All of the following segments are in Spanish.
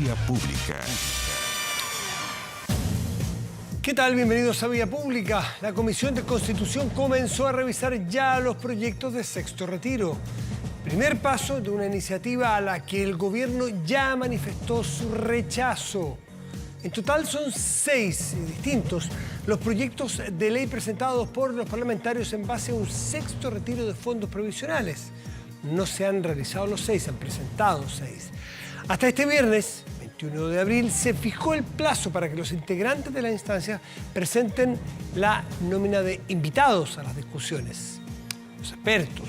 Vía Pública. ¿Qué tal? Bienvenidos a Vía Pública. La Comisión de Constitución comenzó a revisar ya los proyectos de sexto retiro. Primer paso de una iniciativa a la que el gobierno ya manifestó su rechazo. En total son 6 distintos los proyectos de ley presentados por los parlamentarios en base a un sexto retiro de fondos provisionales. No se han realizado los 6, se han presentado 6. Hasta este viernes, 21 de abril, se fijó el plazo para que los integrantes de la instancia presenten la nómina de invitados a las discusiones, los expertos.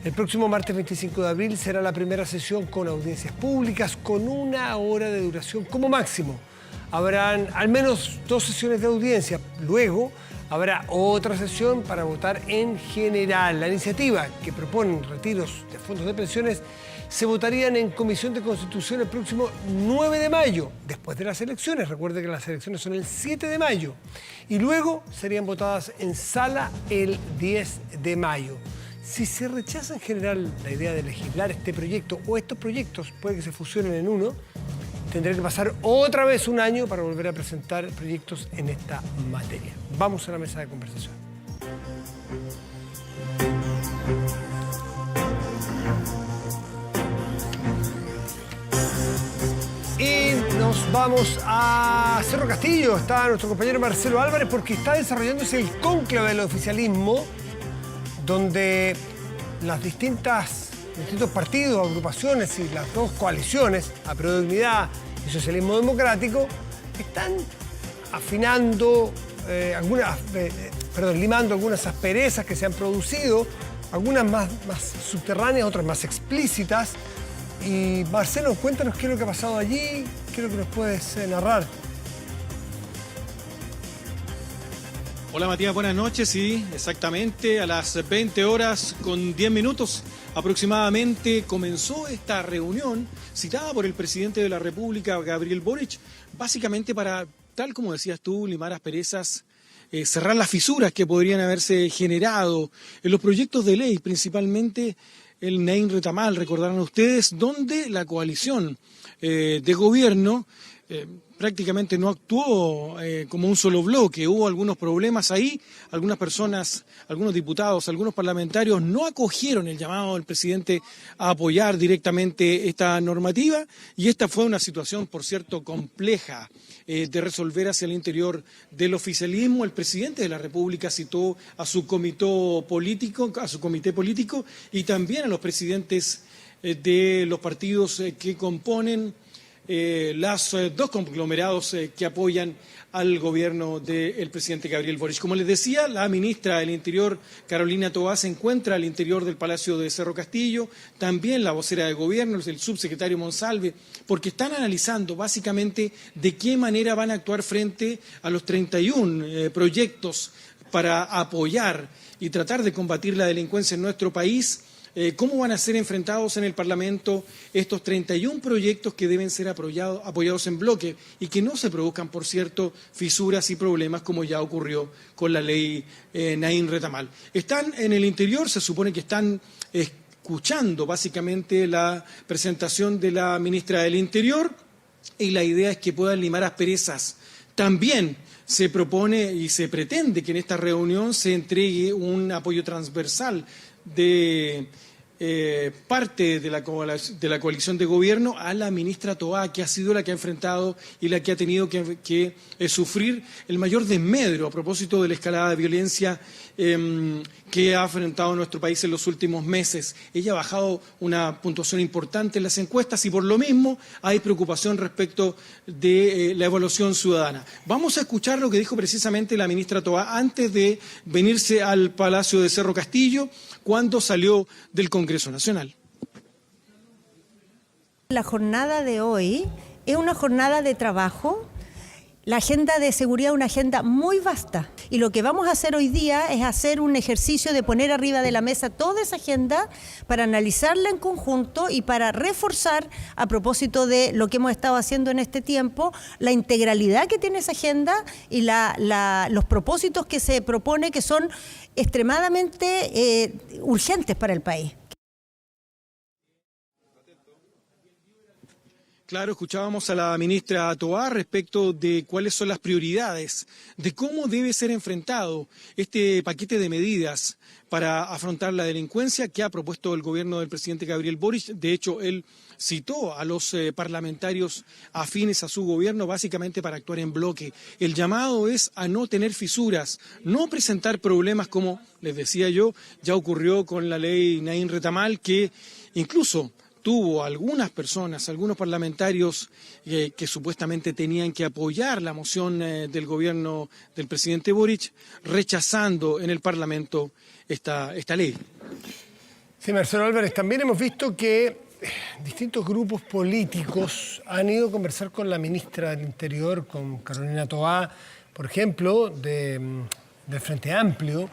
El próximo martes 25 de abril será la primera sesión con audiencias públicas con 1 hora de duración como máximo. Habrán al menos 2 sesiones de audiencia. Luego habrá otra sesión para votar en general. La iniciativa que propone retiros de fondos de pensiones se votarían en Comisión de Constitución el próximo 9 de mayo, después de las elecciones. Recuerde que las elecciones son el 7 de mayo. Y luego serían votadas en sala el 10 de mayo. Si se rechaza en general la idea de legislar este proyecto o estos proyectos, puede que se fusionen en uno, tendrá que pasar otra vez un año para volver a presentar proyectos en esta materia. Vamos a la mesa de conversación. Y nos vamos a Cerro Castillo. Está nuestro compañero Marcelo Álvarez porque está desarrollándose el cónclave del oficialismo, donde los distintos partidos, agrupaciones y las 2 coaliciones, Apruebo Dignidad y Socialismo Democrático, están afinando, limando algunas asperezas que se han producido, algunas más subterráneas, otras más explícitas. Y Marcelo, cuéntanos qué es lo que ha pasado allí, qué es lo que nos puedes narrar. Hola Matías, buenas noches. Sí, exactamente a las 20 horas con 10 minutos aproximadamente comenzó esta reunión citada por el presidente de la República, Gabriel Boric, básicamente para, tal como decías tú, limar asperezas, cerrar las fisuras que podrían haberse generado en los proyectos de ley, principalmente el Nain Retamal, recordarán ustedes, donde la coalición de gobierno prácticamente no actuó como un solo bloque. Hubo algunos problemas ahí, algunas personas, algunos diputados, algunos parlamentarios no acogieron el llamado del presidente a apoyar directamente esta normativa y esta fue una situación, por cierto, compleja de resolver hacia el interior del oficialismo. El presidente de la República citó a su comité político y también a los presidentes de los partidos que componen los 2 conglomerados que apoyan al gobierno del presidente Gabriel Boric. Como les decía, la ministra del Interior, Carolina Toá, se encuentra al interior del Palacio de Cerro Castillo, también la vocera de gobierno, el subsecretario Monsalve, porque están analizando básicamente de qué manera van a actuar frente a los 31 proyectos para apoyar y tratar de combatir la delincuencia en nuestro país. ¿Cómo van a ser enfrentados en el Parlamento estos 31 proyectos que deben ser apoyados en bloque y que no se produzcan, por cierto, fisuras y problemas como ya ocurrió con la ley Nain Retamal? Están en el interior, se supone que están escuchando básicamente la presentación de la ministra del Interior y la idea es que puedan limar asperezas. También se propone y se pretende que en esta reunión se entregue un apoyo transversal de parte de la coalición de gobierno a la ministra Toá, que ha sido la que ha enfrentado y la que ha tenido que sufrir el mayor desmedro a propósito de la escalada de violencia que ha enfrentado nuestro país en los últimos meses. Ella ha bajado una puntuación importante en las encuestas y por lo mismo hay preocupación respecto de la evaluación ciudadana. Vamos a escuchar lo que dijo precisamente la ministra Toá antes de venirse al Palacio de Cerro Castillo cuando salió del Congreso Nacional. La jornada de hoy es una jornada de trabajo. La agenda de seguridad es una agenda muy vasta y lo que vamos a hacer hoy día es hacer un ejercicio de poner arriba de la mesa toda esa agenda para analizarla en conjunto y para reforzar, a propósito de lo que hemos estado haciendo en este tiempo, la integralidad que tiene esa agenda y los propósitos que se propone, que son extremadamente urgentes para el país. Claro, escuchábamos a la ministra Toá respecto de cuáles son las prioridades, de cómo debe ser enfrentado este paquete de medidas para afrontar la delincuencia que ha propuesto el gobierno del presidente Gabriel Boric. De hecho, él citó a los parlamentarios afines a su gobierno básicamente para actuar en bloque. El llamado es a no tener fisuras, no presentar problemas como, les decía yo, ya ocurrió con la ley Naín Retamal, que incluso tuvo algunas personas, algunos parlamentarios que supuestamente tenían que apoyar la moción del gobierno del presidente Boric, rechazando en el Parlamento esta ley. Sí, Marcelo Álvarez, también hemos visto que distintos grupos políticos han ido a conversar con la ministra del Interior, con Carolina Toá, por ejemplo, del Frente Amplio,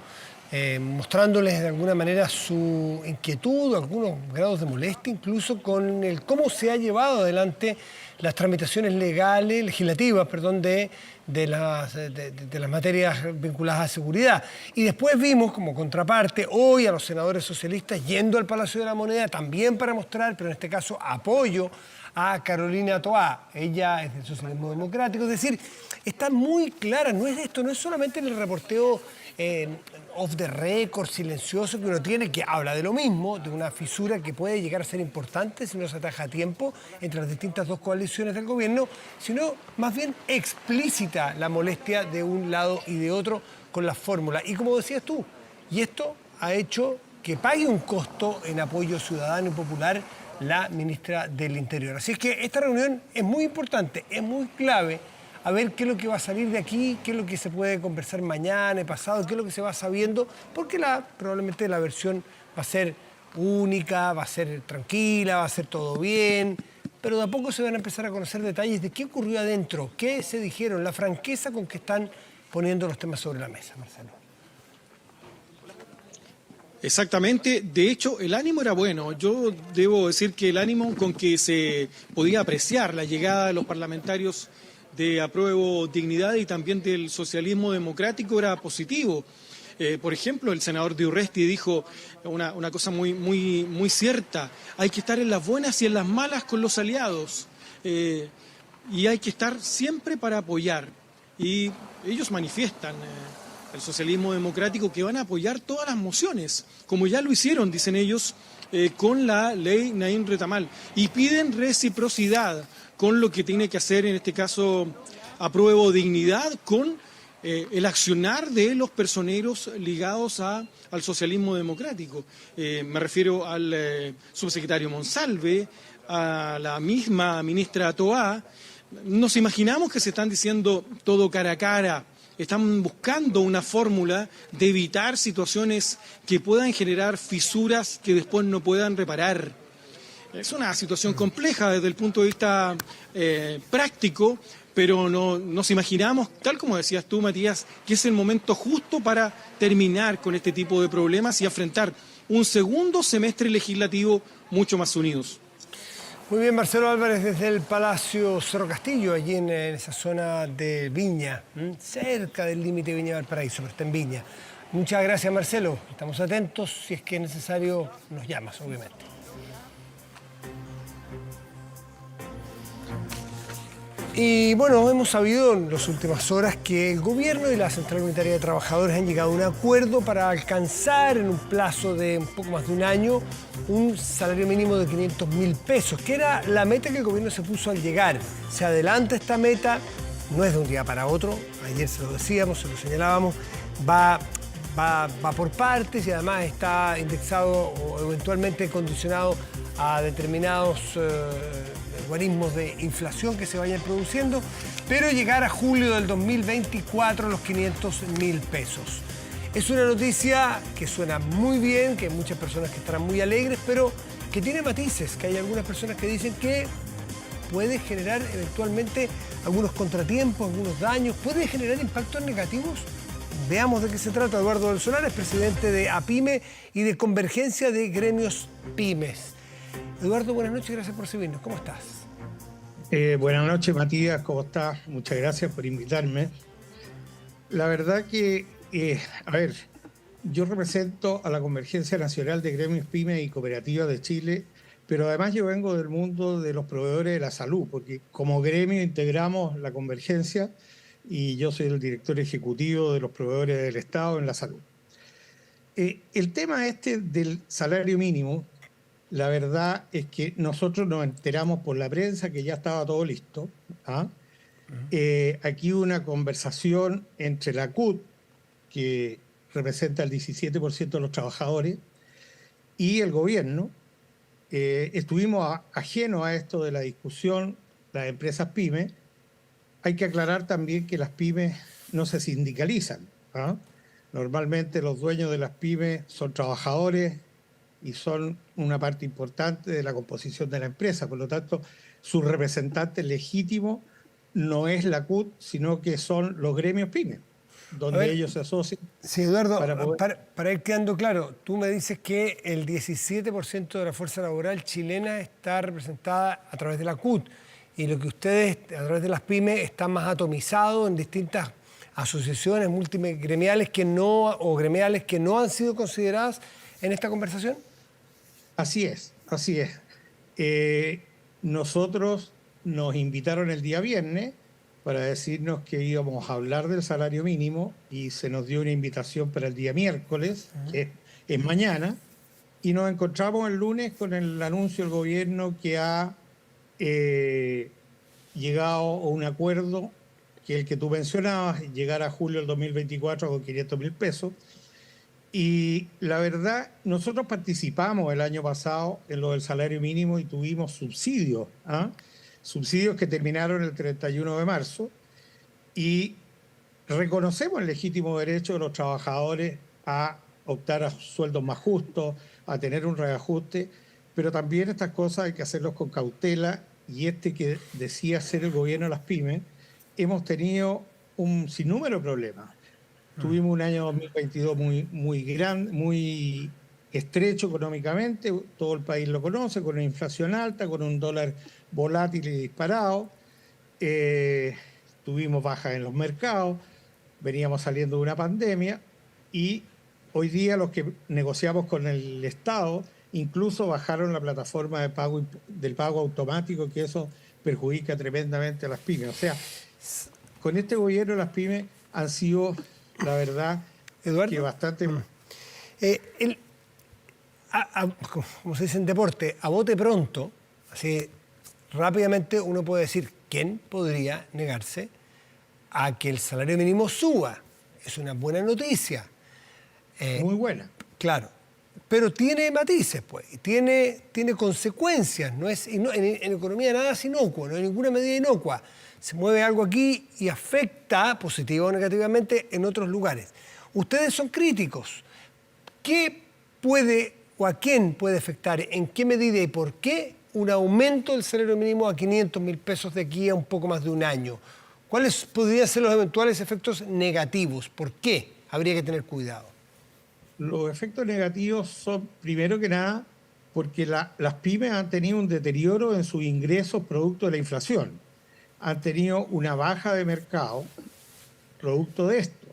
mostrándoles de alguna manera su inquietud, algunos grados de molestia, incluso con el cómo se ha llevado adelante las tramitaciones legislativas, de las materias vinculadas a seguridad. Y después vimos como contraparte hoy a los senadores socialistas yendo al Palacio de la Moneda también para mostrar, pero en este caso apoyo a Carolina Toá. Ella es del socialismo democrático, es decir, está muy clara, no es solamente el reporteo off the record, silencioso que uno tiene, que habla de lo mismo, de una fisura que puede llegar a ser importante si no se ataja a tiempo entre las distintas dos coaliciones del gobierno, sino más bien explícita la molestia de un lado y de otro con la fórmula. Y como decías tú, y esto ha hecho que pague un costo en apoyo ciudadano y popular la ministra del Interior. Así es que esta reunión es muy importante, es muy clave, a ver qué es lo que va a salir de aquí, qué es lo que se puede conversar mañana y pasado, qué es lo que se va sabiendo, porque probablemente la versión va a ser única, va a ser tranquila, va a ser todo bien, pero de a poco se van a empezar a conocer detalles de qué ocurrió adentro, qué se dijeron, la franqueza con que están poniendo los temas sobre la mesa, Marcelo. Exactamente, de hecho el ánimo era bueno. Yo debo decir que el ánimo con que se podía apreciar la llegada de los parlamentarios de Apruebo Dignidad y también del socialismo democrático era positivo. Por ejemplo, el senador de Urresti dijo una cosa muy cierta: hay que estar en las buenas y en las malas con los aliados, y hay que estar siempre para apoyar. Y ellos manifiestan, el socialismo democrático, que van a apoyar todas las mociones, como ya lo hicieron, dicen ellos, con la ley Naín Retamal, y piden reciprocidad con lo que tiene que hacer, en este caso, Apruebo Dignidad, con el accionar de los personeros ligados al socialismo democrático. Me refiero al subsecretario Monsalve, a la misma ministra Toá. Nos imaginamos que se están diciendo todo cara a cara, están buscando una fórmula de evitar situaciones que puedan generar fisuras que después no puedan reparar. Es una situación compleja desde el punto de vista práctico, pero nos imaginamos, tal como decías tú, Matías, que es el momento justo para terminar con este tipo de problemas y afrontar un segundo semestre legislativo mucho más unidos. Muy bien, Marcelo Álvarez, desde el Palacio Cerro Castillo, allí en esa zona de Viña, cerca del límite Viña-Valparaíso, pero está en Viña. Muchas gracias, Marcelo. Estamos atentos. Si es que es necesario, nos llamas, obviamente. Y bueno, hemos sabido en las últimas horas que el gobierno y la Central Unitaria de Trabajadores han llegado a un acuerdo para alcanzar en un plazo de un poco más de un año un salario mínimo de 500.000 pesos, que era la meta que el gobierno se puso al llegar. Se adelanta esta meta, no es de un día para otro, ayer se lo decíamos, se lo señalábamos, va por partes y además está indexado o eventualmente condicionado a determinados algoritmos de inflación que se vayan produciendo, pero llegar a julio del 2024 a los 500.000 pesos. Es una noticia que suena muy bien, que hay muchas personas que estarán muy alegres, pero que tiene matices, que hay algunas personas que dicen que puede generar eventualmente algunos contratiempos, algunos daños, puede generar impactos negativos. Veamos de qué se trata. Eduardo del Solar es presidente de APYME y de Convergencia de Gremios Pymes. Eduardo, buenas noches, gracias por recibirnos. ¿Cómo estás? Buenas noches, Matías, ¿cómo estás? Muchas gracias por invitarme. La verdad que, yo represento a la Convergencia Nacional de Gremios Pymes y Cooperativas de Chile, pero además yo vengo del mundo de los proveedores de la salud, porque como gremio integramos la convergencia y yo soy el director ejecutivo de los proveedores del Estado en la salud. El tema este del salario mínimo, la verdad es que nosotros nos enteramos por la prensa que ya estaba todo listo. ¿Ah? Aquí hubo una conversación entre la CUT, que representa el 17% de los trabajadores, y el gobierno. Estuvimos ajenos a esto de la discusión, las empresas pymes. Hay que aclarar también que las pymes no se sindicalizan. ¿Ah? Normalmente los dueños de las pymes son trabajadores y son una parte importante de la composición de la empresa. Por lo tanto, su representante legítimo no es la CUT, sino que son los gremios pymes, donde ellos se asocian. Sí, Eduardo, para ir quedando claro, tú me dices que el 17% de la fuerza laboral chilena está representada a través de la CUT y lo que ustedes, a través de las pymes, están más atomizados en distintas asociaciones multigremiales gremiales que no han sido consideradas en esta conversación. Así es, así es. Nosotros nos invitaron el día viernes para decirnos que íbamos a hablar del salario mínimo y se nos dio una invitación para el día miércoles, que es mañana, y nos encontramos el lunes con el anuncio del gobierno que ha llegado a un acuerdo, que el que tú mencionabas, llegar a julio del 2024 con 500.000 pesos. Y la verdad, nosotros participamos el año pasado en lo del salario mínimo y tuvimos subsidios, subsidios que terminaron el 31 de marzo, y reconocemos el legítimo derecho de los trabajadores a optar a sueldos más justos, a tener un reajuste, pero también estas cosas hay que hacerlos con cautela, y que decía ser el gobierno de las pymes, hemos tenido un sinnúmero de problemas. Tuvimos un año 2022 muy grande, muy estrecho económicamente, todo el país lo conoce, con una inflación alta, con un dólar volátil y disparado. Tuvimos bajas en los mercados, veníamos saliendo de una pandemia, y hoy día los que negociamos con el Estado incluso bajaron la plataforma del pago automático, que eso perjudica tremendamente a las pymes. O sea, con este gobierno las pymes han sido, la verdad, Eduardo, que bastante... como se dice en deporte, a bote pronto, así rápidamente uno puede decir, ¿quién podría negarse a que el salario mínimo suba? Es una buena noticia. Muy buena. Claro, pero tiene matices, pues, tiene consecuencias. En economía nada es inocuo, no hay ninguna medida inocua. Se mueve algo aquí y afecta positiva o negativamente en otros lugares. Ustedes son críticos. ¿Qué puede o a quién puede afectar, en qué medida y por qué un aumento del salario mínimo a 500.000 pesos de aquí a un poco más de un año? ¿Cuáles podrían ser los eventuales efectos negativos? ¿Por qué habría que tener cuidado? Los efectos negativos son, primero que nada, porque las pymes han tenido un deterioro en sus ingresos producto de la inflación. Han tenido una baja de mercado producto de esto.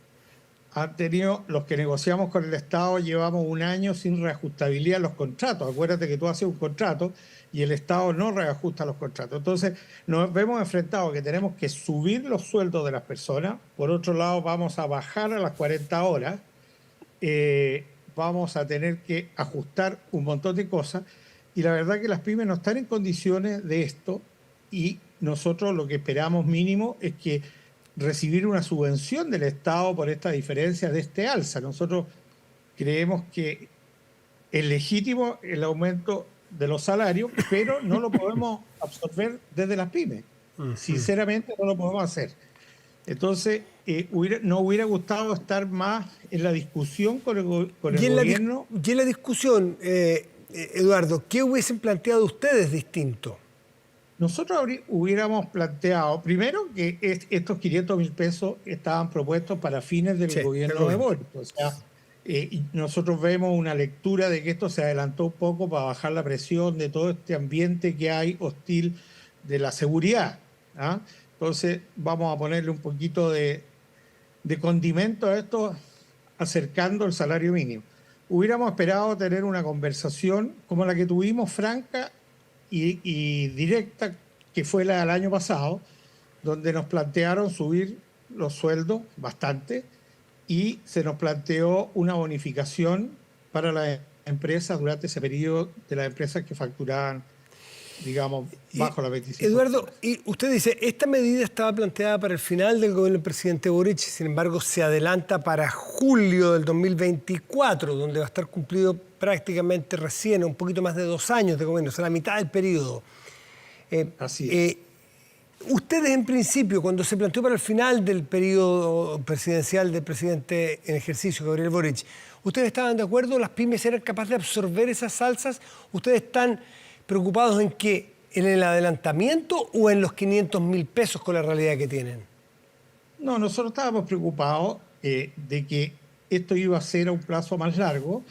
Los que negociamos con el Estado llevamos un año sin reajustabilidad en los contratos. Acuérdate que tú haces un contrato y el Estado no reajusta los contratos. Entonces nos vemos enfrentados que tenemos que subir los sueldos de las personas. Por otro lado, vamos a bajar a las 40 horas. Vamos a tener que ajustar un montón de cosas. Y la verdad que las pymes no están en condiciones de esto, y nosotros lo que esperamos mínimo es que recibir una subvención del Estado por esta diferencia de este alza. Nosotros creemos que es legítimo el aumento de los salarios, pero no lo podemos absorber desde las pymes. Sinceramente no lo podemos hacer. Entonces, nos hubiera gustado estar más en la discusión con el gobierno. Y en la discusión, Eduardo, ¿qué hubiesen planteado ustedes distinto? Nosotros hubiéramos planteado, primero, que estos 500.000 pesos estaban propuestos para fines del gobierno de Boric. O sea, nosotros vemos una lectura de que esto se adelantó un poco para bajar la presión de todo este ambiente que hay hostil de la seguridad. Entonces, vamos a ponerle un poquito de condimento a esto, acercando el salario mínimo. Hubiéramos esperado tener una conversación como la que tuvimos, franca, y directa, que fue la del año pasado, donde nos plantearon subir los sueldos bastante y se nos planteó una bonificación para las empresas durante ese periodo de las empresas que facturaban, digamos, bajo la 25. Eduardo, y usted dice, esta medida estaba planteada para el final del gobierno del presidente Boric, sin embargo se adelanta para julio del 2024, donde va a estar cumplido prácticamente recién, un poquito más de 2 años de gobierno, o sea, la mitad del periodo. Así es. Ustedes, en principio, cuando se planteó para el final del periodo presidencial del presidente en ejercicio, Gabriel Boric, ¿ustedes estaban de acuerdo? ¿Las pymes eran capaces de absorber esas alzas? ¿Ustedes están preocupados en qué? ¿En el adelantamiento o en los 500.000 pesos con la realidad que tienen? No, nosotros estábamos preocupados de que esto iba a ser a un plazo más largo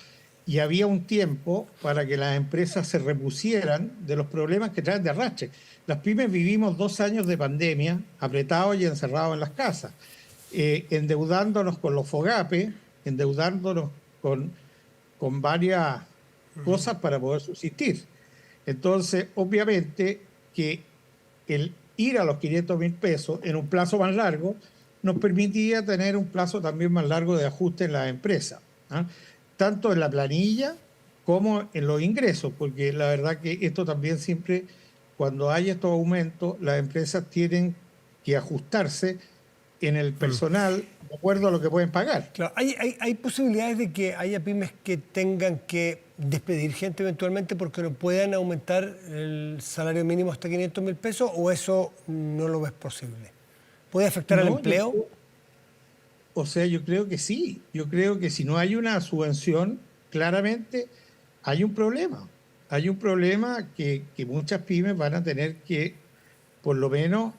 y había un tiempo para que las empresas se repusieran de los problemas que traen de arrastre. Las pymes vivimos 2 años de pandemia, apretados y encerrados en las casas, endeudándonos con los FOGAPE, endeudándonos con varias cosas para poder subsistir. Entonces, obviamente que el ir a los 500.000 pesos en un plazo más largo nos permitía tener un plazo también más largo de ajuste en las empresas, ¿ah? Tanto en la planilla como en los ingresos, porque la verdad que esto también siempre, cuando hay estos aumentos, las empresas tienen que ajustarse en el personal de acuerdo a lo que pueden pagar. Claro, ¿hay posibilidades de que haya pymes que tengan que despedir gente eventualmente porque no puedan aumentar el salario mínimo hasta 500.000 pesos o eso no lo ves posible? ¿Puede afectar al empleo? Yo creo que sí. Yo creo que si no hay una subvención, claramente hay un problema. Hay un problema que muchas pymes van a tener que, por lo menos,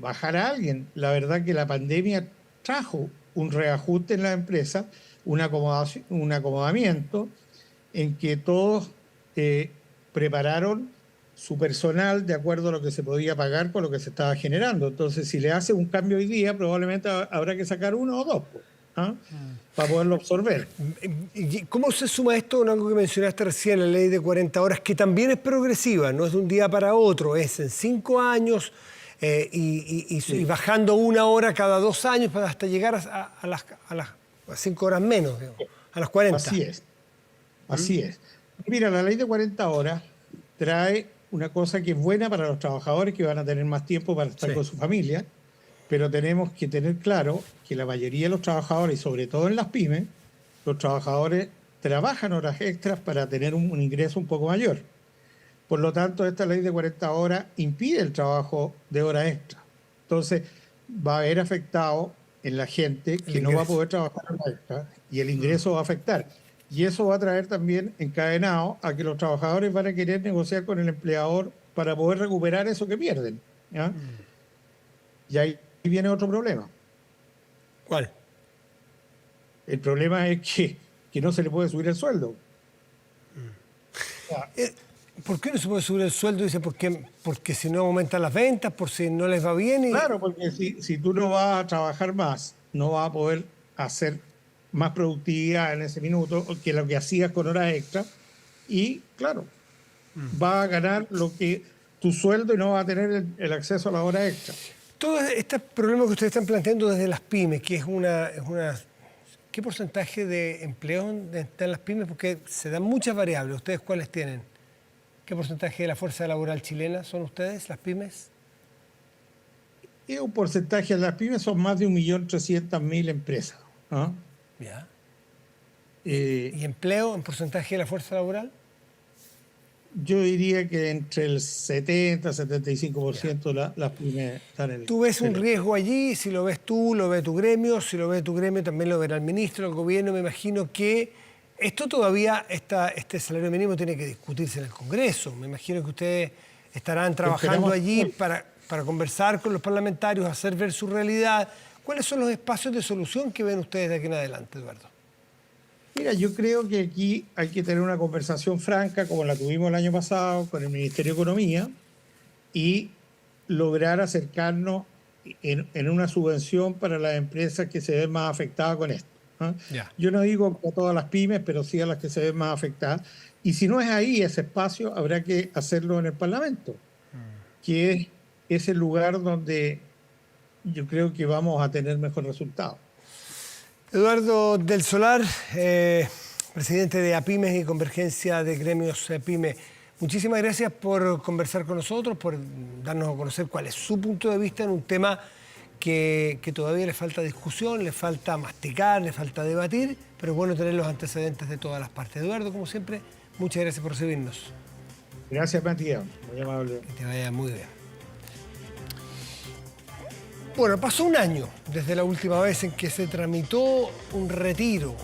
bajar a alguien. La verdad que la pandemia trajo un reajuste en la empresa, un acomodamiento en que todos prepararon su personal de acuerdo a lo que se podía pagar con lo que se estaba generando. Entonces, si le hace un cambio hoy día, probablemente habrá que sacar 1 o 2, ¿ah? Para poderlo absorber. ¿Cómo se suma esto con algo que mencionaste recién, la ley de 40 horas, que también es progresiva, no es de un día para otro, es en 5 años y bajando 1 hora cada 2 años para hasta llegar a las 5 horas menos, digamos, a las 40? Así es. Mira, la ley de 40 horas trae una cosa que es buena para los trabajadores, que van a tener más tiempo para estar con su familia, pero tenemos que tener claro que la mayoría de los trabajadores, y sobre todo en las pymes, los trabajadores trabajan horas extras para tener un ingreso un poco mayor. Por lo tanto, esta ley de 40 horas impide el trabajo de horas extras. Entonces, va a haber afectado en la gente que no va a poder trabajar horas extras y el ingreso va a afectar. Y eso va a traer también encadenado a que los trabajadores van a querer negociar con el empleador para poder recuperar eso que pierden, ¿ya? Y ahí viene otro problema. ¿Cuál? El problema es que no se le puede subir el sueldo. ¿Por qué no se puede subir el sueldo? Dice, porque si no aumentan las ventas, por si no les va bien. Claro, porque si tú no vas a trabajar más, no vas a poder hacer más productividad en ese minuto que lo que hacías con horas extra y, claro, vas a ganar lo que tu sueldo y no vas a tener el acceso a la hora extra. Todos estos problemas que ustedes están planteando desde las pymes, que es una ¿qué porcentaje de empleo están las pymes? Porque se dan muchas variables. ¿Ustedes cuáles tienen? ¿Qué porcentaje de la fuerza laboral chilena son ustedes, las pymes? Es un porcentaje de las pymes, son más de 1.300.000 empresas, ¿no? Ya. ¿Y empleo en porcentaje de la fuerza laboral? Yo diría que entre el 70-75% las pymes están en el... ¿Tú ves un riesgo allí? Si lo ves tú, lo ve tu gremio. Si lo ve tu gremio, también lo verá el ministro, el gobierno. Me imagino que esto todavía, este salario mínimo tiene que discutirse en el Congreso. Me imagino que ustedes estarán trabajando allí para conversar con los parlamentarios, hacer ver su realidad. ¿Cuáles son los espacios de solución que ven ustedes de aquí en adelante, Eduardo? Mira, yo creo que aquí hay que tener una conversación franca, como la tuvimos el año pasado con el Ministerio de Economía, y lograr acercarnos en una subvención para las empresas que se ven más afectadas con esto. ¿ah? Ya. Yo no digo a todas las pymes, pero sí a las que se ven más afectadas. Y si no es ahí ese espacio, habrá que hacerlo en el Parlamento, que es el lugar donde yo creo que vamos a tener mejor resultado. Eduardo del Solar, presidente de APYMES y Convergencia de Gremios PYME, muchísimas gracias por conversar con nosotros, por darnos a conocer cuál es su punto de vista en un tema que todavía le falta discusión, le falta masticar, le falta debatir, pero es bueno tener los antecedentes de todas las partes. Eduardo, como siempre, muchas gracias por recibirnos. Gracias, Matías. Muy amable. Que te vaya muy bien. Bueno, pasó un año desde la última vez en que se tramitó un retiro.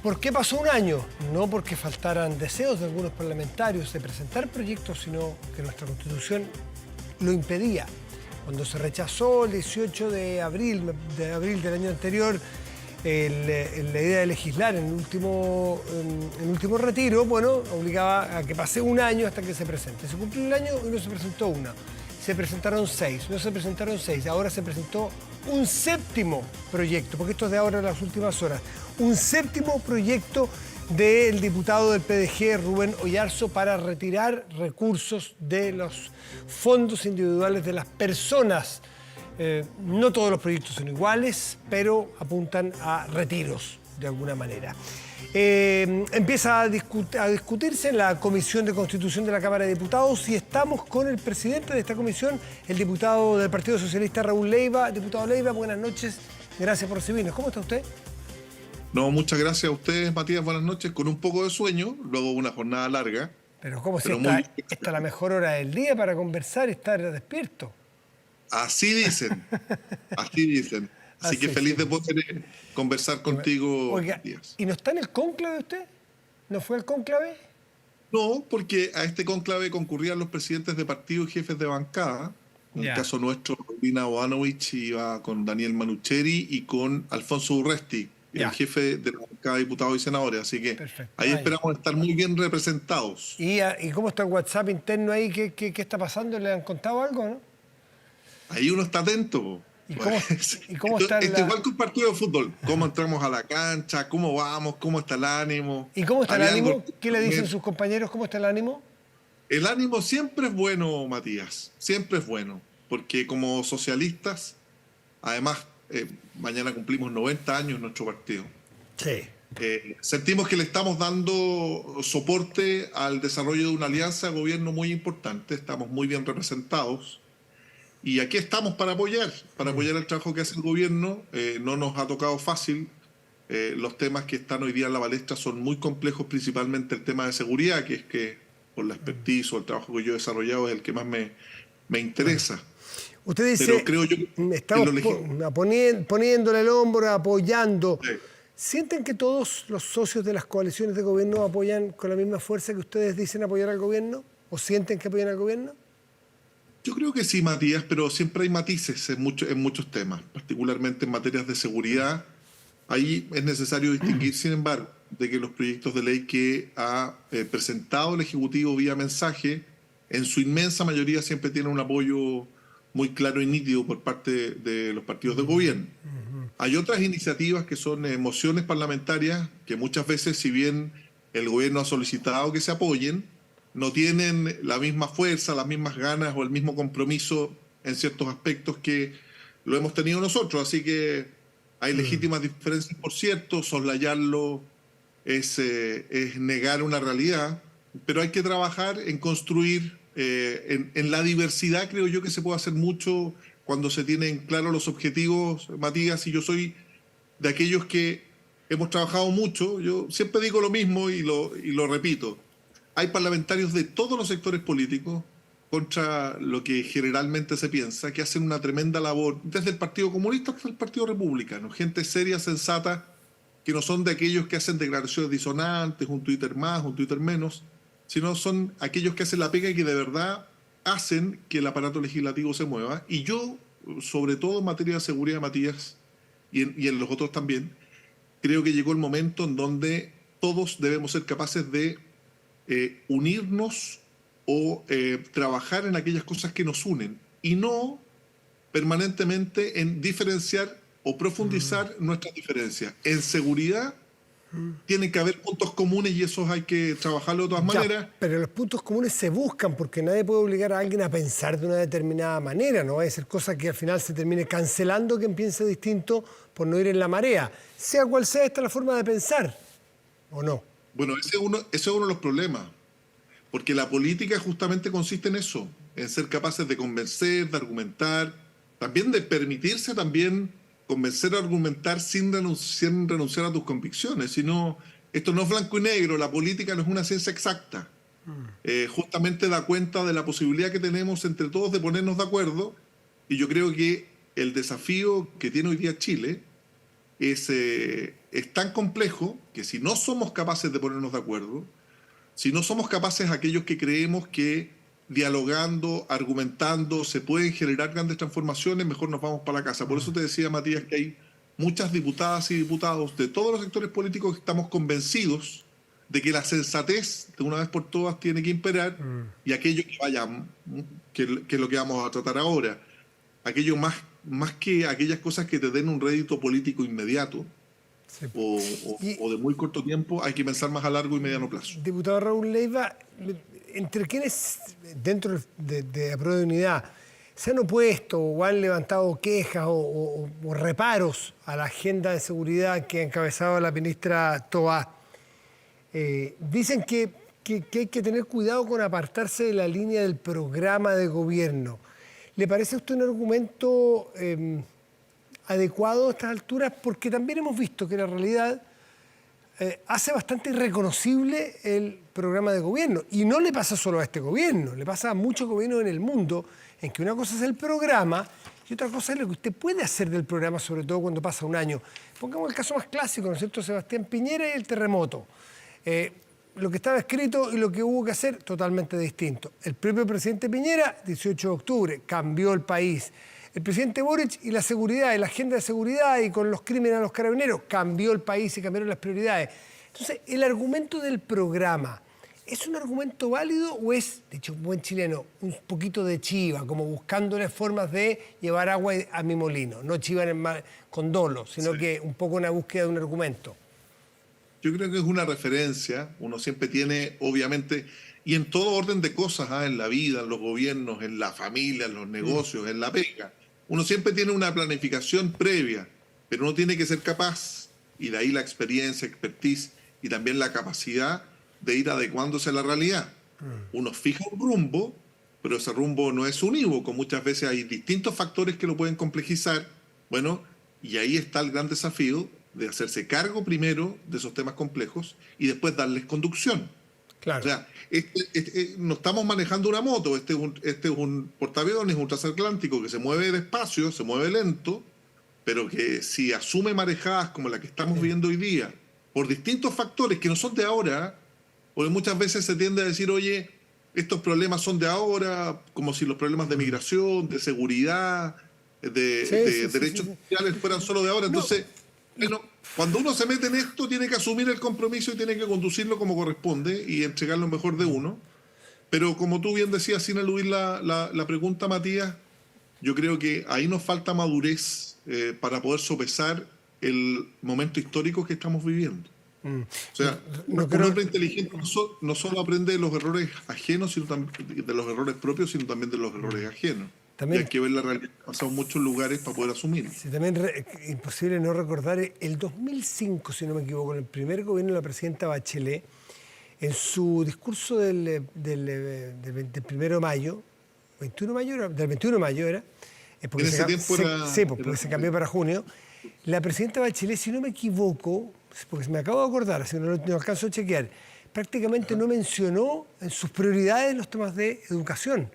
¿Por qué pasó un año? No porque faltaran deseos de algunos parlamentarios de presentar proyectos, sino que nuestra Constitución lo impedía. Cuando se rechazó el 18 de abril del año anterior la idea de legislar en el último retiro, bueno, obligaba a que pase un año hasta que se presente. Se cumplió el año y no se presentó uno. Se presentaron 6, no se presentaron 6, ahora se presentó un séptimo proyecto, porque esto es de ahora en las últimas horas, un séptimo proyecto del diputado del PDG, Rubén Oyarzo, para retirar recursos de los fondos individuales de las personas. No todos los proyectos son iguales, pero apuntan a retiros de alguna manera. Empieza a discutirse en la Comisión de Constitución de la Cámara de Diputados y estamos con el presidente de esta comisión, el diputado del Partido Socialista, Raúl Leiva. Diputado Leiva, buenas noches, gracias por recibirnos. ¿Cómo está usted? No, muchas gracias a ustedes, Matías, buenas noches. Con un poco de sueño, luego una jornada larga. Pero ¿cómo si esta es la mejor hora del día para conversar y estar despierto? Así dicen, así dicen. Así que feliz de poder conversar contigo, Oiga, Matías. ¿y no está en el cónclave usted? ¿No fue el cónclave? No, porque a este cónclave concurrían los presidentes de partido y jefes de bancada. En el caso nuestro, Paulina Boanovich iba con Daniel Manucheri y con Alfonso Urresti, el jefe de la bancada de diputados y senadores. Así que ahí esperamos estar muy bien representados. ¿Y cómo está el WhatsApp interno ahí? ¿Qué está pasando? ¿Le han contado algo, no? Ahí uno está atento. ¿Y cómo está Esto igual que un partido de fútbol. ¿Cómo entramos a la cancha? ¿Cómo vamos? ¿Cómo está el ánimo? ¿Y cómo está el ánimo? ¿Qué le dicen sus compañeros? ¿Cómo está el ánimo? El ánimo siempre es bueno, Matías. Siempre es bueno. Porque como socialistas, además, mañana cumplimos 90 años en nuestro partido. Sí. Sentimos que le estamos dando soporte al desarrollo de una alianza de gobierno muy importante. Estamos muy bien representados. Y aquí estamos para apoyar el trabajo que hace el gobierno. No nos ha tocado fácil. Los temas que están hoy día en la palestra son muy complejos, principalmente el tema de seguridad, que es que por la expertise o el trabajo que yo he desarrollado es el que más me interesa. Usted dice, pero creo yo que estamos poniéndole el hombro, apoyando. Sí. ¿Sienten que todos los socios de las coaliciones de gobierno apoyan con la misma fuerza que ustedes dicen apoyar al gobierno? ¿O sienten que apoyan al gobierno? Yo creo que sí, Matías, pero siempre hay matices en muchos temas, particularmente en materias de seguridad. Ahí es necesario distinguir, sin embargo, de que los proyectos de ley que ha presentado el Ejecutivo vía mensaje, en su inmensa mayoría siempre tienen un apoyo muy claro y nítido por parte de los partidos de gobierno. Hay otras iniciativas que son mociones parlamentarias que muchas veces, si bien el gobierno ha solicitado que se apoyen, no tienen la misma fuerza, las mismas ganas o el mismo compromiso en ciertos aspectos que lo hemos tenido nosotros. Así que hay legítimas diferencias, por cierto, soslayarlo es negar una realidad, pero hay que trabajar en construir, en la diversidad. Creo yo que se puede hacer mucho cuando se tienen claros los objetivos, Matías, y yo soy de aquellos que hemos trabajado mucho. Yo siempre digo lo mismo y lo repito. Hay parlamentarios de todos los sectores políticos, contra lo que generalmente se piensa, que hacen una tremenda labor, desde el Partido Comunista hasta el Partido Republicano. Gente seria, sensata, que no son de aquellos que hacen declaraciones disonantes, un Twitter más, un Twitter menos, sino son aquellos que hacen la pega y que de verdad hacen que el aparato legislativo se mueva. Y yo, sobre todo en materia de seguridad, Matías, y en los otros también, creo que llegó el momento en donde todos debemos ser capaces de unirnos o trabajar en aquellas cosas que nos unen y no permanentemente en diferenciar o profundizar nuestras diferencias. En seguridad tienen que haber puntos comunes y esos hay que trabajarlo de todas maneras. Pero los puntos comunes se buscan porque nadie puede obligar a alguien a pensar de una determinada manera. No va a ser cosa que al final se termine cancelando quien piense distinto por no ir en la marea. Sea cual sea, esta es la forma de pensar, ¿o no? Bueno, ese es uno de los problemas. Porque la política justamente consiste en eso, en ser capaces de convencer, de argumentar, también de permitirse también convencer o argumentar sin renunciar a tus convicciones. Sino, esto no es blanco y negro, la política no es una ciencia exacta. Justamente da cuenta de la posibilidad que tenemos entre todos de ponernos de acuerdo, y yo creo que el desafío que tiene hoy día Chile es tan complejo que si no somos capaces de ponernos de acuerdo, si no somos capaces aquellos que creemos que dialogando, argumentando, se pueden generar grandes transformaciones, mejor nos vamos para la casa. Por eso te decía, Matías, que hay muchas diputadas y diputados de todos los sectores políticos que estamos convencidos de que la sensatez, de una vez por todas, tiene que imperar, y aquello que es lo que vamos a tratar ahora, aquello más que aquellas cosas que te den un rédito político inmediato, sí, o de muy corto tiempo, hay que pensar más a largo y mediano plazo. Diputado Raúl Leiva, entre quienes dentro de Apruebo de Unidad se han opuesto o han levantado quejas o reparos a la agenda de seguridad que ha encabezado la ministra Toá, dicen que hay que tener cuidado con apartarse de la línea del programa de gobierno. ¿Le parece a usted un argumento adecuado a estas alturas? Porque también hemos visto que la realidad hace bastante irreconocible el programa de gobierno. Y no le pasa solo a este gobierno, le pasa a muchos gobiernos en el mundo, en que una cosa es el programa y otra cosa es lo que usted puede hacer del programa, sobre todo cuando pasa un año. Pongamos el caso más clásico, ¿no es cierto? Sebastián Piñera y el terremoto. Lo que estaba escrito y lo que hubo que hacer, totalmente distinto. El propio presidente Piñera, 18 de octubre, cambió el país. El presidente Boric y la seguridad, y la agenda de seguridad y con los crímenes a los carabineros, cambió el país y cambiaron las prioridades. Entonces, el argumento del programa, ¿es un argumento válido o es, dicho un buen chileno, un poquito de chiva, como buscándole formas de llevar agua a mi molino? No chiva con dolo, sino sí, que un poco una búsqueda de un argumento. Yo creo que es una referencia, uno siempre tiene, obviamente, y en todo orden de cosas, en la vida, en los gobiernos, en la familia, en los negocios, en la pega, uno siempre tiene una planificación previa, pero uno tiene que ser capaz, y de ahí la experiencia, expertise, y también la capacidad de ir adecuándose a la realidad. Uno fija un rumbo, pero ese rumbo no es unívoco, muchas veces hay distintos factores que lo pueden complejizar, bueno, y ahí está el gran desafío de hacerse cargo primero de esos temas complejos y después darles conducción. Claro. O sea, no estamos manejando una moto, este es un portaaviones, un transatlántico que se mueve despacio, se mueve lento, pero que si asume marejadas como la que estamos viviendo hoy día, por distintos factores que no son de ahora, porque muchas veces se tiende a decir, oye, estos problemas son de ahora, como si los problemas de migración, de seguridad, de derechos sociales fueran solo de ahora. Entonces, bueno, cuando uno se mete en esto, tiene que asumir el compromiso y tiene que conducirlo como corresponde y entregar lo mejor de uno. Pero como tú bien decías, sin eludir la pregunta, Matías, yo creo que ahí nos falta madurez para poder sopesar el momento histórico que estamos viviendo. O sea, un hombre inteligente no solo aprende de los errores ajenos, sino también de los errores propios, sino también de los errores ajenos. También, y hay que ver la realidad, ha pasado en muchos lugares para poder asumirlo. Sí, también imposible no recordar el 2005, si no me equivoco, en el primer gobierno de la presidenta Bachelet, en su discurso del 1 de mayo, 21 de mayo era, del 21 de mayo era, porque en ese tiempo porque se cambió para junio, la presidenta Bachelet, si no me equivoco, porque me acabo de acordar, así no alcanzo a chequear, prácticamente no mencionó en sus prioridades los temas de educación.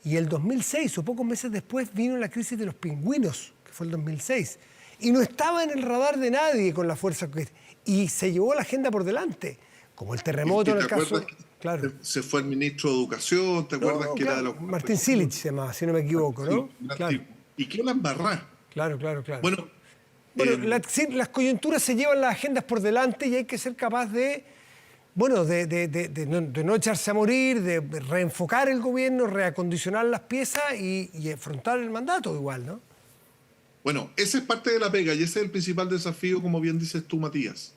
Y el 2006, o pocos meses después, vino la crisis de los pingüinos, que fue el 2006. Y no estaba en el radar de nadie con la fuerza que... Y se llevó la agenda por delante, como el terremoto en el caso... Claro. Se fue el ministro de Educación, ¿te acuerdas que era de los... Martín Silich se llamaba, si no me equivoco, ¿no? Claro. Y quedó la embarrada. Claro. Bueno, las coyunturas se llevan las agendas por delante y hay que ser capaz de... Bueno, de no echarse a morir, de reenfocar el gobierno, reacondicionar las piezas y afrontar el mandato igual, ¿no? Bueno, esa es parte de la pega y ese es el principal desafío, como bien dices tú, Matías.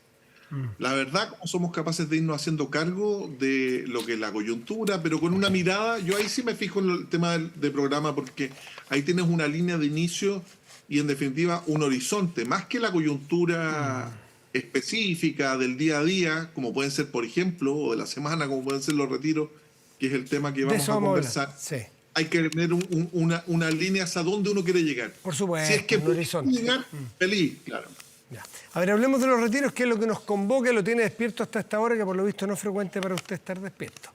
La verdad, como somos capaces de irnos haciendo cargo de lo que es la coyuntura, pero con una mirada, yo ahí sí me fijo en el tema del programa, porque ahí tienes una línea de inicio y en definitiva un horizonte, más que la coyuntura específica del día a día, como pueden ser, por ejemplo, o de la semana, como pueden ser los retiros, que es el tema que vamos a conversar. Sí. Hay que tener una línea hacia dónde uno quiere llegar. Por supuesto, si es que un horizonte. llegar, feliz, claro. Ya. A ver, hablemos de los retiros, que es lo que nos convoca, lo tiene despierto hasta esta hora, que por lo visto no es frecuente para usted estar despierto.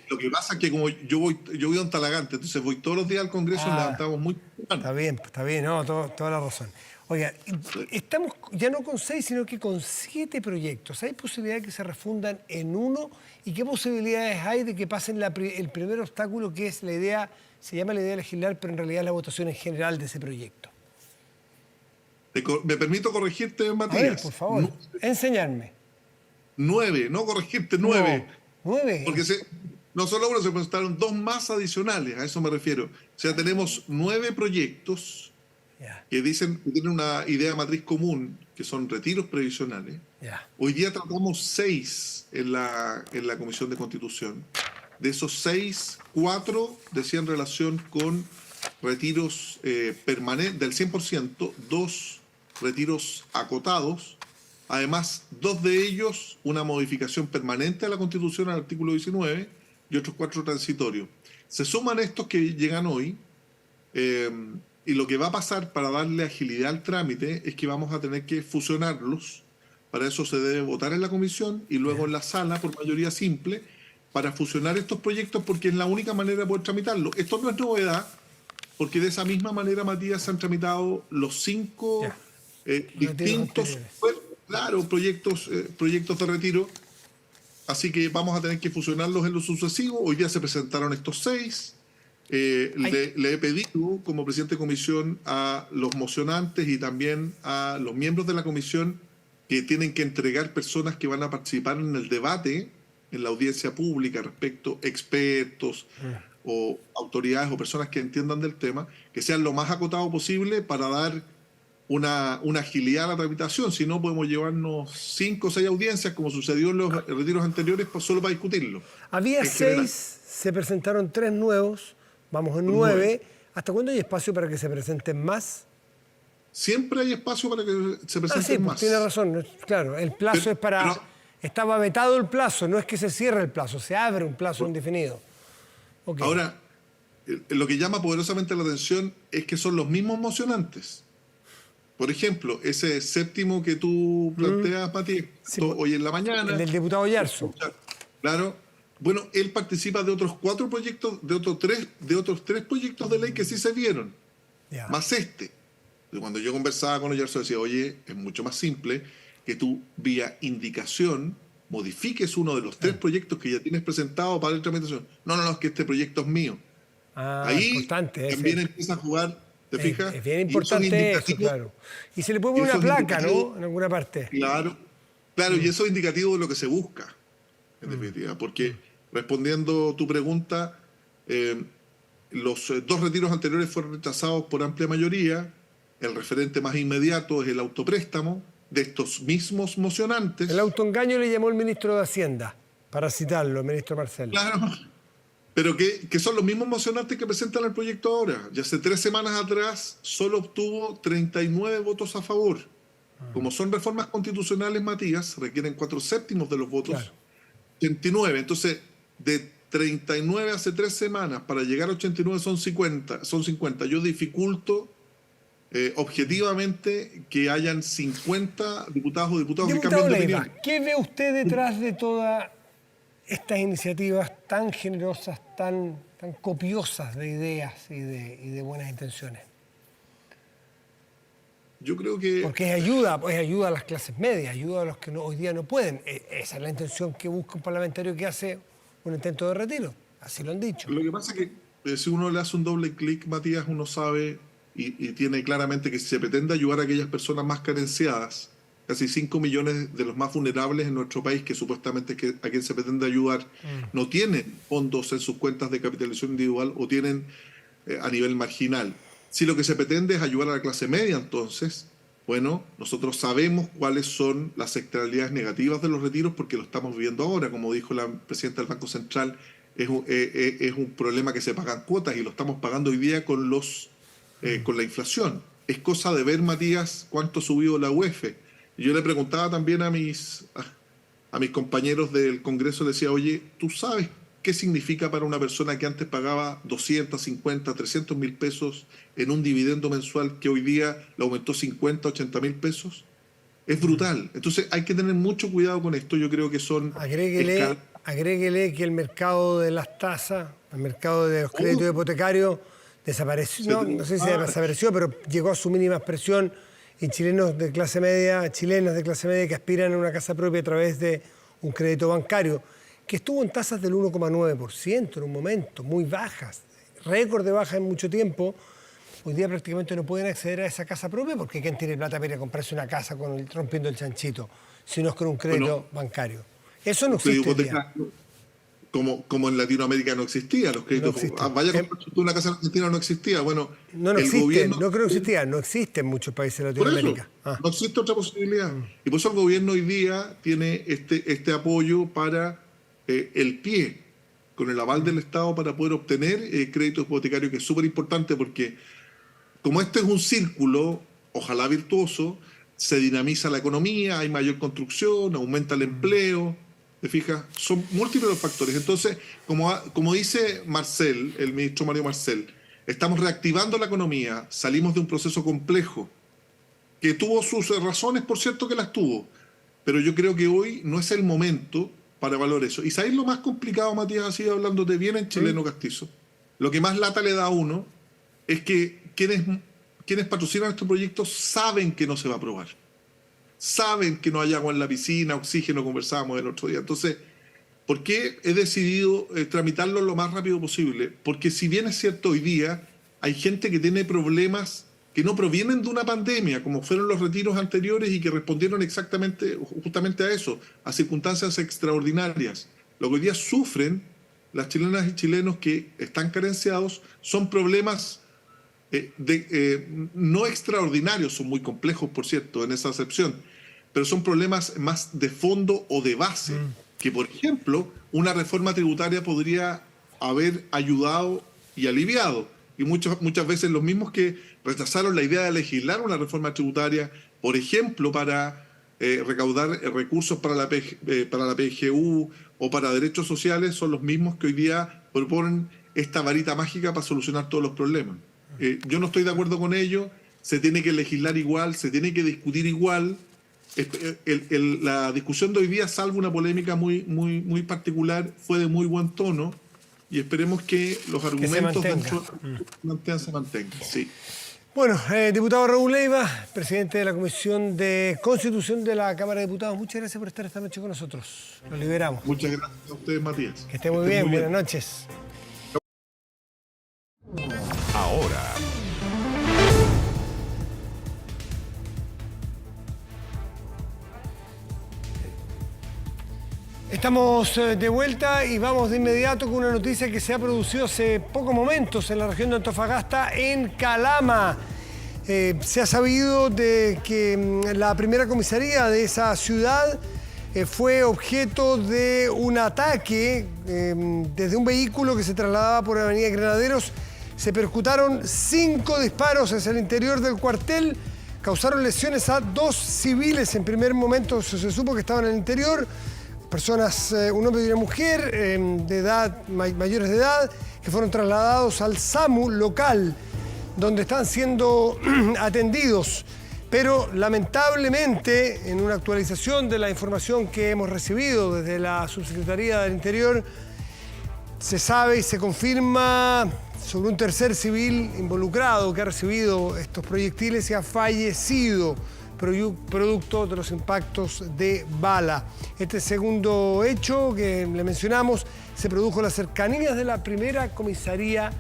Lo que pasa es que como yo vivo en Talagante, entonces voy todos los días al Congreso y levantamos muy temprano. Está bien, no, toda la razón. Oiga, estamos ya no con 6, sino que con 7 proyectos. ¿Hay posibilidad de que se refundan en uno? ¿Y qué posibilidades hay de que pasen el primer obstáculo, que es la idea, se llama la idea de legislar, pero en realidad es la votación en general de ese proyecto? Me permito corregirte, Matías. A ver, por favor, enseñarme. 9, no corregirte, 9. No, 9. Porque no solo uno, se presentaron 2 más adicionales, a eso me refiero. O sea, tenemos 9 proyectos que dicen que tienen una idea matriz común, que son retiros previsionales. Hoy día tratamos 6 en la Comisión de Constitución. De esos 6, 4 decían relación con retiros permanentes del 100%, 2 retiros acotados. Además, 2 de ellos, una modificación permanente a la Constitución al artículo 19 y otros 4 transitorios. Se suman estos que llegan hoy y lo que va a pasar para darle agilidad al trámite es que vamos a tener que fusionarlos. Para eso se debe votar en la comisión y luego en la sala por mayoría simple para fusionar estos proyectos, porque es la única manera de poder tramitarlo. Esto no es novedad, porque de esa misma manera, Matías, se han tramitado los 5 distintos proyectos de retiro. Así que vamos a tener que fusionarlos en lo sucesivo. Hoy día se presentaron estos 6. Le he pedido, como presidente de comisión, a los mocionantes y también a los miembros de la comisión que tienen que entregar personas que van a participar en el debate, en la audiencia pública, respecto a expertos o autoridades o personas que entiendan del tema, que sean lo más acotado posible para dar una agilidad a la tramitación. Si no, podemos llevarnos 5 o 6 audiencias, como sucedió en los retiros anteriores, solo para discutirlo. Había 6, se presentaron 3 nuevos, vamos en 9. ¿Hasta cuándo hay espacio para que se presenten más? Siempre hay espacio para que se presenten más. Tiene razón, claro, el plazo es para... Estaba vetado el plazo, no es que se cierre el plazo, se abre un plazo indefinido. Okay. Ahora, lo que llama poderosamente la atención es que son los mismos mocionantes. Por ejemplo, ese 7º que tú planteas, Mati, hoy en la mañana. El del diputado Yarzo. Claro. Bueno, él participa de otros 4 proyectos, de otros 3 proyectos de ley que sí se vieron. Más este. Cuando yo conversaba con Yarzo decía, oye, es mucho más simple que tú, vía indicación, modifiques uno de los 3 proyectos que ya tienes presentado para la tramitación. No, es que este proyecto es mío. Ahí también empieza a jugar, ¿te fijas? Es bien importante eso, claro. Y se le puede poner una placa, ¿no? En alguna parte. Claro, y eso es indicativo de lo que se busca, en definitiva. Porque, respondiendo tu pregunta, los 2 retiros anteriores fueron rechazados por amplia mayoría. El referente más inmediato es el autopréstamo de estos mismos mocionantes. El autoengaño le llamó el ministro de Hacienda, para citarlo, el ministro Marcelo. Claro, pero que son los mismos mocionantes que presentan el proyecto ahora. Ya hace 3 semanas atrás solo obtuvo 39 votos a favor. Como son reformas constitucionales, Matías, requieren 4/7 de los votos. Claro. 89. Entonces, de 39 hace 3 semanas, para llegar a 89 son 50. Yo dificulto objetivamente que hayan 50 diputados o diputados que cambien de opinión. ¿Qué ve usted detrás de todas estas iniciativas tan generosas, tan copiosas de ideas y de buenas intenciones? Yo creo que... Porque es ayuda a las clases medias, ayuda a los que hoy día no pueden. Esa es la intención que busca un parlamentario que hace un intento de retiro. Así lo han dicho. Lo que pasa es que si uno le hace un doble clic, Matías, uno sabe y tiene claramente que si se pretende ayudar a aquellas personas más carenciadas, casi 5 millones de los más vulnerables en nuestro país, que supuestamente a quien se pretende ayudar, no tienen fondos en sus cuentas de capitalización individual o tienen a nivel marginal. Si lo que se pretende es ayudar a la clase media, entonces, bueno, nosotros sabemos cuáles son las externalidades negativas de los retiros porque lo estamos viviendo ahora. Como dijo la presidenta del Banco Central, es un problema que se pagan cuotas y lo estamos pagando hoy día con la inflación. Es cosa de ver, Matías, cuánto ha subido la UEF. Yo le preguntaba también a mis compañeros del Congreso, le decía, oye, ¿tú sabes qué significa para una persona que antes pagaba 250, 300 mil pesos en un dividendo mensual que hoy día le aumentó 50, 80 mil pesos? Es brutal. Entonces hay que tener mucho cuidado con esto. Yo creo que son... Agréguele que el mercado de las tasas, el mercado de los créditos hipotecarios desapareció, no sé si desapareció, pero llegó a su mínima expresión y chilenas de clase media que aspiran a una casa propia a través de un crédito bancario, que estuvo en tasas del 1,9% en un momento, muy bajas, récord de baja en mucho tiempo. Hoy día prácticamente no pueden acceder a esa casa propia porque ¿quién tiene plata para ir a comprarse una casa rompiendo el chanchito? Si no es con un crédito bancario. Eso no existe hoy día. Como en Latinoamérica no existía, los créditos. Vaya a comprarse una casa en Argentina, no existía. Bueno, no existe, no creo que existía, no existe en muchos países de Latinoamérica. No existe otra posibilidad. Y por eso el gobierno hoy día tiene este apoyo para el pie, con el aval del Estado para poder obtener créditos hipotecarios, que es súper importante porque como este es un círculo, ojalá virtuoso, se dinamiza la economía, hay mayor construcción, aumenta el empleo, ¿te fijas? Son múltiples los factores. Entonces, como dice Marcel, el ministro Mario Marcel, estamos reactivando la economía, salimos de un proceso complejo, que tuvo sus razones, por cierto que las tuvo, pero yo creo que hoy no es el momento para valorar eso. ¿Y sabéis lo más complicado, Matías, así hablándote bien en chileno castizo? Lo que más lata le da a uno es que quienes patrocinan estos proyectos saben que no se va a aprobar. Saben que no hay agua en la piscina, oxígeno, conversábamos el otro día. Entonces, ¿por qué he decidido tramitarlo lo más rápido posible? Porque si bien es cierto, hoy día hay gente que tiene problemas que no provienen de una pandemia, como fueron los retiros anteriores y que respondieron justamente a eso, a circunstancias extraordinarias. Lo que hoy día sufren las chilenas y chilenos que están carenciados son problemas no extraordinarios, son muy complejos, por cierto, en esa acepción, pero son problemas más de fondo o de base, que por ejemplo una reforma tributaria podría haber ayudado y aliviado. Y muchas veces los mismos que rechazaron la idea de legislar una reforma tributaria, por ejemplo, para recaudar recursos para la PGU o para derechos sociales, son los mismos que hoy día proponen esta varita mágica para solucionar todos los problemas. Yo no estoy de acuerdo con ello, se tiene que legislar igual, se tiene que discutir igual. La discusión de hoy día, salvo una polémica muy particular, fue de muy buen tono y esperemos que los argumentos se mantengan. Sí. Bueno, diputado Raúl Leiva, presidente de la Comisión de Constitución de la Cámara de Diputados, muchas gracias por estar esta noche con nosotros. Lo liberamos. Muchas gracias a ustedes, Matías. Que esté muy bien, buenas noches. Ahora. Estamos de vuelta y vamos de inmediato con una noticia que se ha producido hace pocos momentos en la región de Antofagasta, en Calama. Se ha sabido de que la primera comisaría de esa ciudad fue objeto de un ataque desde un vehículo que se trasladaba por la avenida Granaderos. Se percutaron 5 disparos hacia el interior del cuartel, causaron lesiones a 2 civiles. En primer momento se supo que estaban en el interior, personas, un hombre y una mujer de edad, mayores de edad, que fueron trasladados al SAMU local, donde están siendo atendidos. Pero lamentablemente, en una actualización de la información que hemos recibido desde la Subsecretaría del Interior, se sabe y se confirma sobre un tercer civil involucrado que ha recibido estos proyectiles y ha fallecido producto de los impactos de bala. Este segundo hecho que le mencionamos se produjo en las cercanías de la primera comisaría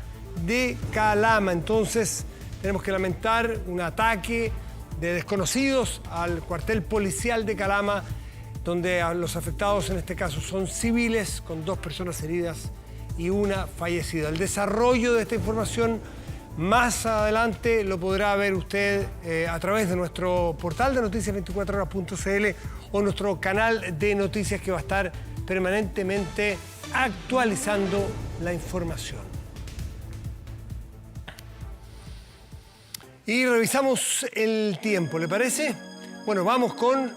de Calama. Entonces tenemos que lamentar un ataque de desconocidos al cuartel policial de Calama, donde los afectados en este caso son civiles con 2 personas heridas y una fallecida. El desarrollo de esta información Más adelante lo podrá ver usted a través de nuestro portal de noticias24horas.cl o nuestro canal de noticias que va a estar permanentemente actualizando la información. Y revisamos el tiempo, ¿le parece? Bueno, vamos con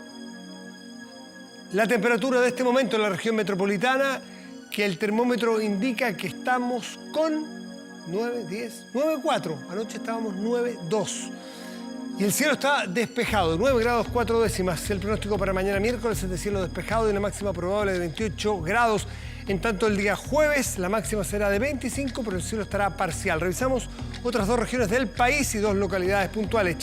la temperatura de este momento en la región metropolitana, que el termómetro indica que estamos con 9.4. Anoche estábamos 9.2. Y el cielo está despejado, 9 grados 4 décimas. El pronóstico para mañana miércoles es de cielo despejado y una máxima probable de 28 grados. En tanto, el día jueves la máxima será de 25, pero el cielo estará parcial. Revisamos otras dos regiones del país y dos localidades puntuales.